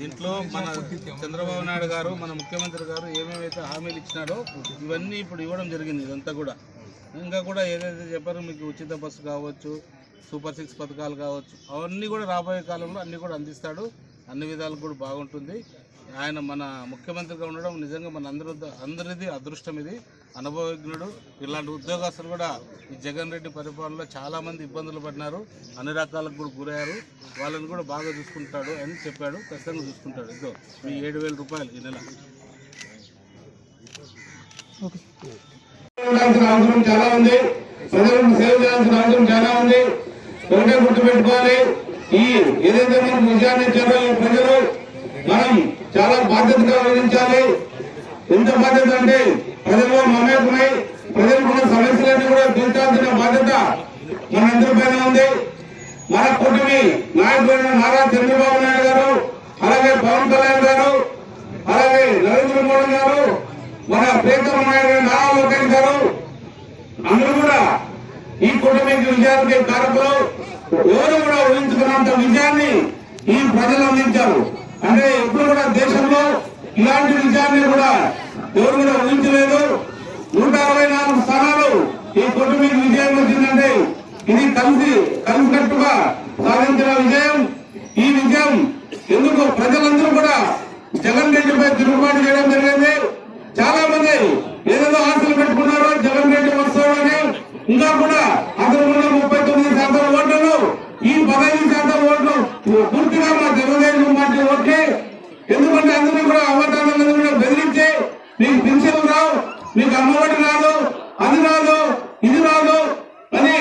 దీంట్లో మన చంద్రబాబు నాయుడు గారు మన ముఖ్యమంత్రి గారు ఏమేమైతే హామీలు ఇచ్చినారో ఇవన్నీ ఇప్పుడు ఇవ్వడం జరిగింది. ఇదంతా కూడా ఇంకా కూడా ఏదైతే చెప్పారో మీకు ఉచిత బస్సు కావచ్చు, సూపర్ 6 పథకాలు కావచ్చు, అవన్నీ కూడా రాబోయే కాలంలో అన్నీ కూడా అందిస్తాడు. అన్ని విధాలు కూడా బాగుంటుంది. ఆయన మన ముఖ్యమంత్రిగా ఉండడం నిజంగా మన అందరిది అదృష్టం. ఇది అనుభవజ్ఞుడు. ఇలాంటి ఉద్యోగస్తులు కూడా ఈ జగన్ రెడ్డి పరిపాలనలో చాలామంది ఇబ్బందులు పడినారు, అన్ని రకాలకు కూడా గురయ్యారు. వాళ్ళని కూడా బాగా చూసుకుంటాడు అని చెప్పాడు. ఖచ్చితంగా చూసుకుంటాడు. ఇదో మీ 7,000 రూపాయలు ఈ నెల. అవసరం చాలా ఉంది, ప్రజలకు సేవ చేయాల్సిన అవసరం చాలా ఉంది. ఒకటే గుర్తుపెట్టుకోవాలి, ఈ ఏదైతే మనం విషయాన్ని ఇచ్చారో ఈ ప్రజలు మనం చాలా బాధ్యతగా వహించాలి. ఎంత బాధ్యత అంటే ప్రజల్లో మమేకమై ప్రజలకున్న సమస్యలన్నీ కూడా తీర్చాల్సిన బాధ్యత మనందరిపైన ఉంది. మన కూటమి నాయకులైన నారా చంద్రబాబు నాయుడు గారు, అలాగే పవన్ కళ్యాణ్ గారు, అలాగే నరేంద్ర మోడీ గారు, మన ప్రీతమ నాయకుడు నారా లోకేష్ గారు అందరూ కూడా ఈ కూటమికి విజయానికి కారకులు. ఎవరు కూడా ఊహించుకున్నంత విజయాన్ని ఈ ప్రజలు అందించారు. అంటే ఎప్పుడు కూడా దేశంలో ఇలాంటి విజయాన్ని కూడా ఎవరు కూడా ఊహించలేదు. 164 స్థానాలు ఈ కూటమికి విజయం వచ్చిందంటే ఇది కలిసికట్టుగా సాధించిన విజయం. ఈ విజయం ఎందుకు ప్రజలందరూ కూడా జగన్ రెడ్డిపై తిరుగుబాటు చేయడం జరిగింది. చాలా మంది ఏదేదో ఆశలు పెట్టుకున్నారు, జగన్ రెడ్డి వస్తాడని. ఇంకా కూడా అతను 39% ఓట్లను, ఈ 15% ఓట్లు పూర్తిగా మా తెలుగుదేశం పార్టీ ఓట్లే. ఎందుకంటే అందరూ కూడా అవతారాలను కూడా బెదిరించి మీకు పెన్షన్ రావు, మీకు అమ్మఒడి రాదు, అది రాదు, ఇది రాదు అని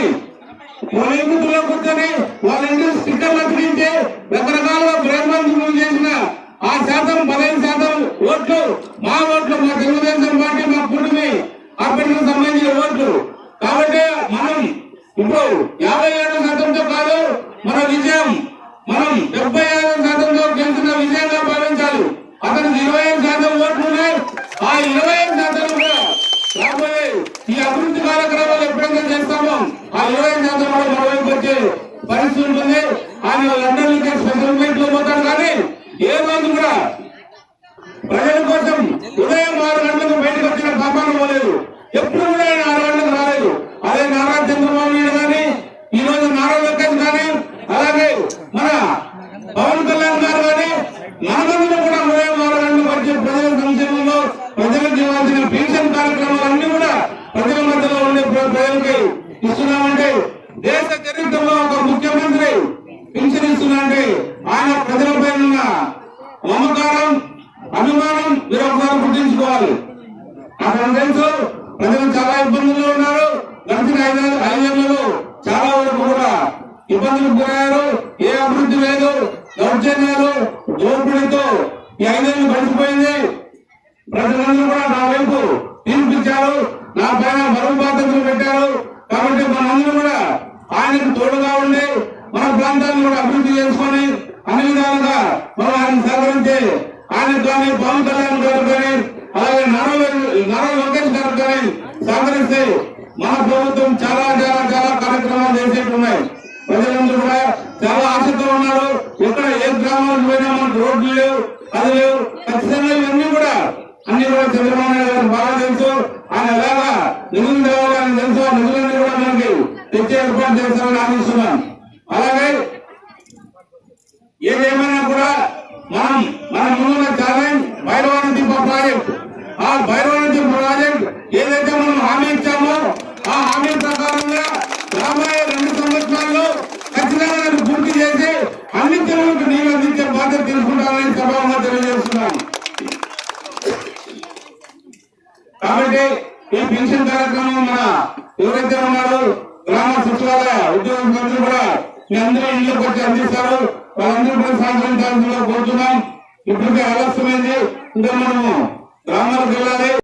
ఎన్నికల్లో కూర్చొని వాళ్ళ ఇంటి స్టిక్కర్లు అతికించి రకరకాలుగా బ్రహ్మాండం చేసిన ఆ శాతం 15% ఓట్లు మా ఓట్లు, మా తెలుగుదేశం పార్టీ, మా కుటుంబీ అప్పటికి సంబంధించిన ఓట్లు. కాబట్టి మనం ఇప్పుడు 57%తో కాదు మన విజయం, మనం 75%తో గెలిచిన విజయంగా భావించాలి. అతనికి 25% ఓట్లు ఉన్నాయి. ఆ 25% కూడా రాబోయే ఈ అభివృద్ధి కార్యక్రమాలు ఎప్పుడైతే చేస్తామో ఆ 25% కూడా మన వైపు వచ్చే పరిస్థితి ఉంటుంది. ఆయన లండన్ నుంచి స్పెషల్ ఫ్లైట్ లో పోతాడు, కానీ ఏ రోజు కూడా ప్రజల కోసం ఉదయం 6 గంటలకు బయటకు వచ్చిన పాపాలు పోలేదు. ఎప్పుడు కూడా ఆయన 6 గంటలకు రాలేదు. అదే నారా చంద్రబాబు నాయుడు కానీ, ఈ రోజు నారా లోకేష్ కానీ, అలాగే మన పవన్ కళ్యాణ్ గారు కానీ, మనమందరూ కూడా ఉదయం 6 గంటలకు వచ్చే ప్రజల సంక్షేమంలో ప్రజలకు ఇవ్వాల్సిన పెన్షన్ కార్యక్రమాలన్నీ కూడా ప్రజల మధ్యలో ఉండే ప్రజలకి ఇస్తున్నామంటే దేశ చరిత్రలో ఒక ముఖ్యమంత్రి పెన్షన్ ఇస్తున్నామంటే ఆయన ప్రజలపై ఉన్న మమకారం, అభిమానం మీరు ఒకసారి గుర్తించుకోవాలి. అక్కడ తెలుసు ప్రజలు చాలా ఇబ్బందుల్లో ఉన్నారు. గడిచిన 5 ఏళ్లలో చాలా వరకు కూడా ఇబ్బందులకు గురయ్యారు. ఏ అభివృద్ధి లేదు, దౌర్జన్యాలు, దోపిడీతో ఈ 5 ఏళ్లు గడిచిపోయింది. ప్రజలందరూ కూడా నా వైపు తీర్పిచ్చారు, నా పైన బరువు బాధ్యతలు పెట్టారు. కాబట్టి మనందరూ కూడా ఆయనకు తోడుగా ఉండి మన ప్రాంతాన్ని కూడా అభివృద్ధి చేసుకొని అన్ని విధాలుగా మనం ఆయన సహకరించి ఆయనకు కానీ, పవన్ కళ్యాణ్ గారు కానీ, అలాగే నారా లోకేష్ గారు కానీ సహకరిస్తే మన ప్రభుత్వం చాలా చాలా చాలా కార్యక్రమాలు చేసేట్టున్నాయి. ప్రజలందరూ కూడా చాలా ఆసక్తితో ఉన్నారు. ఎక్కడ ఏ గ్రామాలకు పోయినా మనకు రోడ్లు లేవు, అది లేవు. ఖచ్చితంగా ఇవన్నీ కూడా అన్ని కూడా చంద్రబాబు నాయుడు గారు బాగా తెలుసు. ఆయన ఎలాగా నిధులు తేవాలని తెలుసు. ఆ నిధులన్నీ కూడా మనకి తెచ్చే ఏర్పాటు చేస్తారని ఆశిస్తున్నాం. అలాగే ఏదేమైనా కూడా మన ముందున్న ఛాలెంజ్ భైరవానది ప్రాజెక్ట్. ఆ భైరవానది ప్రాజెక్ట్ ఏదైతే మనం హామీ ఇచ్చామో ఆ హామీ ప్రకారంగా రాబోయే 2 సంవత్సరాల్లో ఖచ్చితంగా దాన్ని పూర్తి చేసి అన్ని చెరువులకు నీళ్లు అందించే బాధ్యత తీసుకుంటామని సభలో తెలియజేస్తున్నాం. కాబట్టి ఈ పెన్షన్ కార్యక్రమం మన ఎవరైతే ఉన్నారో గ్రామ సచివాలయ ఉద్యోగస్తులందరూ కూడా మీ అందరూ ఇళ్లకు వచ్చి అందిస్తారు. వాళ్ళందరూ కూడా సహకరించాల్సిందిగా కోరుతున్నాం. ఇప్పటికే ఆలస్యమైంది, ఇంకా మనము గ్రామాలకు వెళ్ళాలి.